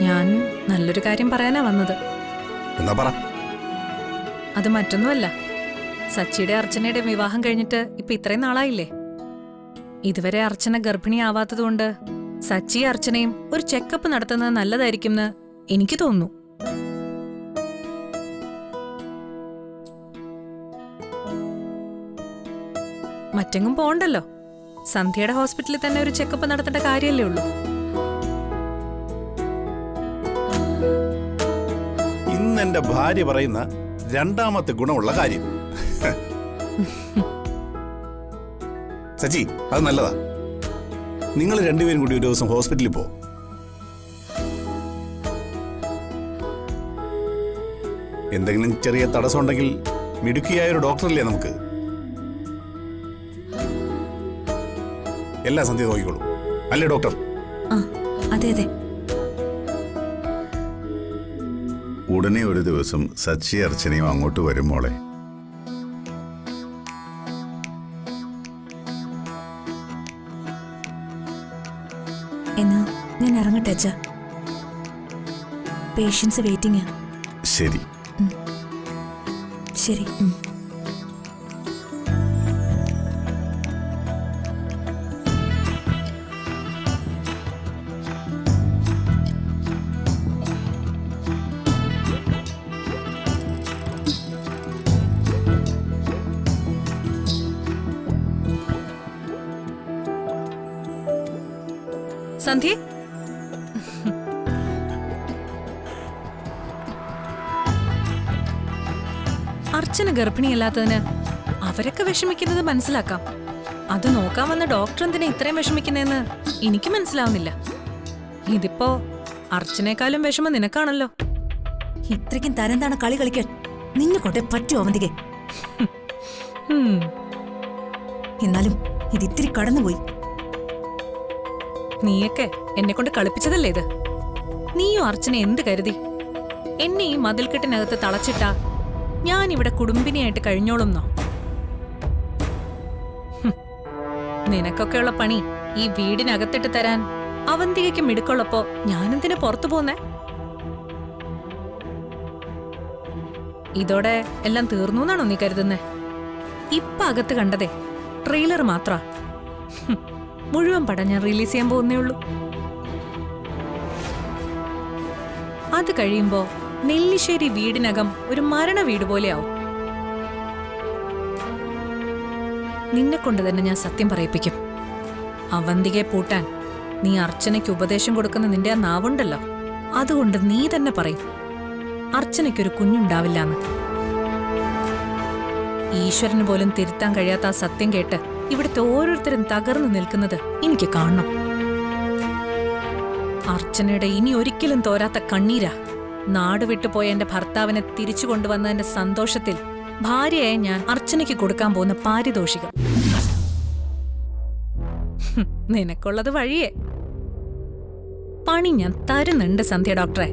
ഞാൻ നല്ലൊരു കാര്യം പറയാനാ വന്നത്. എന്താ പറ? അത് മറ്റൊന്നുമല്ല, സച്ചിയുടെ അർച്ചനയുടെ വിവാഹം കഴിഞ്ഞിട്ട് ഇപ്പൊ ഇത്രയും നാളായില്ലേ. ഇതുവരെ അർച്ചന ഗർഭിണിയാവാത്തതുകൊണ്ട് സച്ചി അർച്ചനയും ഒരു ചെക്കപ്പ് നടത്തുന്നത് നല്ലതായിരിക്കുമെന്ന് എനിക്ക് തോന്നുന്നു. മറ്റെങ്ങും പോണ്ടല്ലോ, സന്ധ്യയുടെ ഹോസ്പിറ്റലിൽ തന്നെ ഒരു ചെക്കപ്പ് നടത്തേണ്ട കാര്യമല്ലേ ഉള്ളൂ. ഇന്ന് എന്റെ ഭാര്യ പറയുന്ന രണ്ടാമത്തെ ഗുണമുള്ള കാര്യം. സച്ചി, അത് നല്ലതാ. നിങ്ങൾ രണ്ടുപേരും കൂടി ഒരു ദിവസം ഹോസ്പിറ്റലിൽ പോ. എന്തെങ്കിലും ചെറിയ തടസ്സം ഉണ്ടെങ്കിൽ മിടുക്കിയായ ഒരു ഡോക്ടറല്ലേ നമുക്ക്. എല്ലാ സന്ധ്യ നോക്കിക്കോളൂ, അല്ലേ ഡോക്ടർ? അതെ അതെ. ഉടനെ ഒരു ദിവസം സച്ചി അർച്ചനയും അങ്ങോട്ട് വരും മോളെ. എന്നാ ഞാൻ ഇറങ്ങട്ടെ അച്ഛാ, പേഷ്യൻസ് വെയിറ്റിംഗ്. ശരി ശരി. സന്ധ്യ, അർച്ചന ഗർഭിണിയല്ലാത്തതിന് അവരൊക്കെ വിഷമിക്കുന്നത് മനസ്സിലാക്കാം. അത് നോക്കാൻ വന്ന ഡോക്ടർ എന്തിനാ ഇത്രയും വിഷമിക്കുന്നതെന്ന് എനിക്ക് മനസ്സിലാവുന്നില്ല. ഇതിപ്പോ അർച്ചനേക്കാളും വിഷമം നിനക്കാണല്ലോ. ഇത്രയ്ക്കും തരംതാണ് കളി കളിക്കാൻ നിന്നെ കൊണ്ടേ പറ്റുമോ അവന്തികെ? എന്നാലും ഇത് ഇത്തിരി കടന്നുപോയി. നീയൊക്കെ എന്നെ കൊണ്ട് കളിപ്പിച്ചതല്ലേ ഇത്? നീയും അർച്ചന എന്ത് കരുതി? എന്നെ ഈ മതിൽക്കെട്ടിനകത്ത് തളച്ചിട്ടാ ഞാനിവിടെ കുടുംബിനിയായിട്ട് കഴിഞ്ഞോളുന്നോ? നിനക്കൊക്കെയുള്ള പണി ഈ വീടിനകത്തിട്ട് തരാൻ അവന്തികയ്ക്ക് മിടുക്കുള്ളപ്പോ ഞാനെന്തിനാ പുറത്തു പോന്നേ? ഇതോടെ എല്ലാം തീർന്നു എന്നാണോ നീ കരുതുന്നേ? ഇപ്പൊ അകത്ത് കണ്ടതേ ട്രെയിലർ മാത്ര. മുഴുവൻ പടം ഞാൻ റിലീസ് ചെയ്യാൻ പോകുന്നേ ഉള്ളൂ. അത് കഴിയുമ്പോ നെല്ലിശ്ശേരി വീടിനകം ഒരു മരണ വീട് പോലെയാവും. നിന്നെ കൊണ്ട് തന്നെ ഞാൻ സത്യം പറയിപ്പിക്കും. അവന്തികയെ പൂട്ടാൻ നീ അർച്ചനയ്ക്ക് ഉപദേശം കൊടുക്കുന്ന നിന്റെ ആ നാവുണ്ടല്ലോ, അതുകൊണ്ട് നീ തന്നെ പറയും അർച്ചനയ്ക്കൊരു കുഞ്ഞുണ്ടാവില്ലാന്ന്. ഈശ്വരന് പോലും തിരുത്താൻ കഴിയാത്ത ആ സത്യം കേട്ട് ഇവിടുത്തെ ഓരോരുത്തരും തകർന്നു നിൽക്കുന്നത് എനിക്ക് കാണണം. അർച്ചനയുടെ ഇനി ഒരിക്കലും തോരാത്ത കണ്ണീരാ നാട് വിട്ടുപോയ എന്റെ ഭർത്താവിനെ തിരിച്ചു കൊണ്ടുവന്നതിന്റെ സന്തോഷത്തിൽ ഭാര്യയായ ഞാൻ അർച്ചനയ്ക്ക് കൊടുക്കാൻ പോകുന്ന പാരിതോഷികം. നിനക്കുള്ളത് വഴിയേ പണി ഞാൻ തരുന്നുണ്ട് സന്ധ്യ ഡോക്ടറെ.